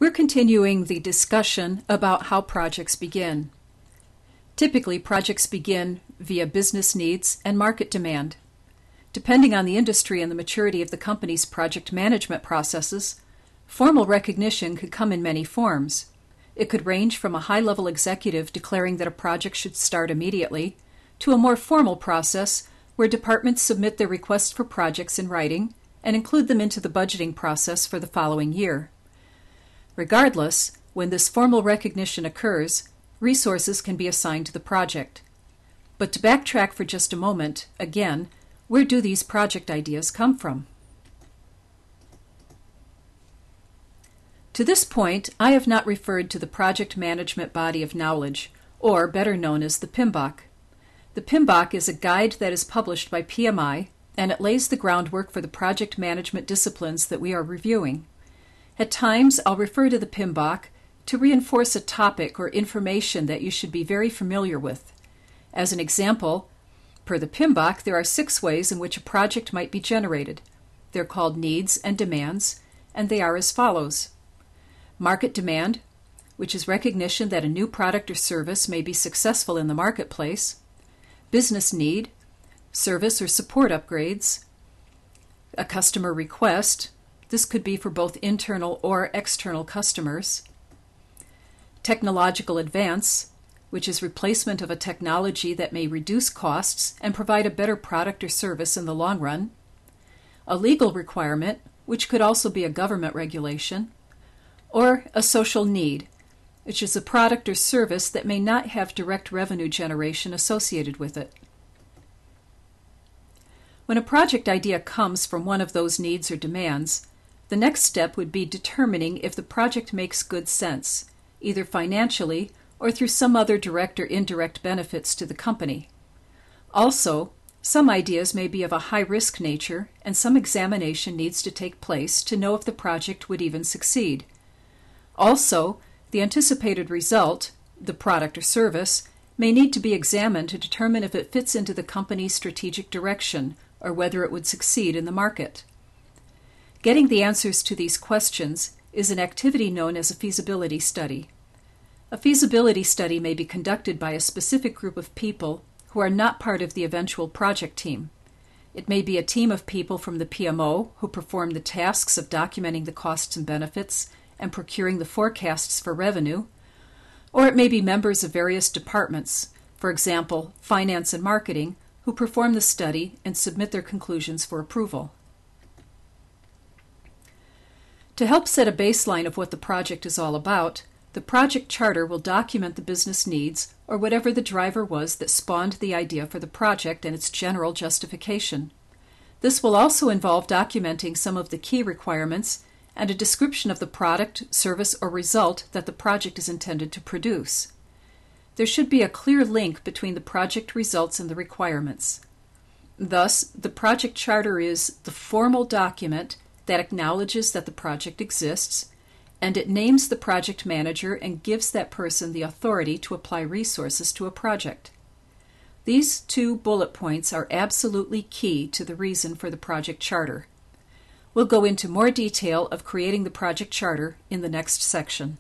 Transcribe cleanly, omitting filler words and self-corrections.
We're continuing the discussion about how projects begin. Typically, projects begin via business needs and market demand. Depending on the industry and the maturity of the company's project management processes, formal recognition could come in many forms. It could range from a high-level executive declaring that a project should start immediately, to a more formal process where departments submit their requests for projects in writing and include them into the budgeting process for the following year. Regardless, when this formal recognition occurs, resources can be assigned to the project. But to backtrack for just a moment, again, where do these project ideas come from? To this point, I have not referred to the project management body of knowledge, or better known as the PMBOK. The PMBOK is a guide that is published by PMI, and it lays the groundwork for the project management disciplines that we are reviewing. At times, I'll refer to the PMBOK to reinforce a topic or information that you should be very familiar with. As an example, per the PMBOK, there are 6 ways in which a project might be generated. They're called needs and demands, and they are as follows. Market demand, which is recognition that a new product or service may be successful in the marketplace. Business need, service or support upgrades. A customer request, this could be for both internal or external customers. Technological advance, which is replacement of a technology that may reduce costs and provide a better product or service in the long run. A legal requirement, which could also be a government regulation. Or a social need, which is a product or service that may not have direct revenue generation associated with it. When a project idea comes from one of those needs or demands, the next step would be determining if the project makes good sense, either financially or through some other direct or indirect benefits to the company. Also, some ideas may be of a high-risk nature, and some examination needs to take place to know if the project would even succeed. Also, the anticipated result, the product or service, may need to be examined to determine if it fits into the company's strategic direction or whether it would succeed in the market. Getting the answers to these questions is an activity known as a feasibility study. A feasibility study may be conducted by a specific group of people who are not part of the eventual project team. It may be a team of people from the PMO who perform the tasks of documenting the costs and benefits and procuring the forecasts for revenue, or it may be members of various departments, for example, finance and marketing, who perform the study and submit their conclusions for approval. To help set a baseline of what the project is all about, the project charter will document the business needs or whatever the driver was that spawned the idea for the project and its general justification. This will also involve documenting some of the key requirements and a description of the product, service, or result that the project is intended to produce. There should be a clear link between the project results and the requirements. Thus, the project charter is the formal document that acknowledges that the project exists, and it names the project manager and gives that person the authority to apply resources to a project. These 2 bullet points are absolutely key to the reason for the project charter. We'll go into more detail of creating the project charter in the next section.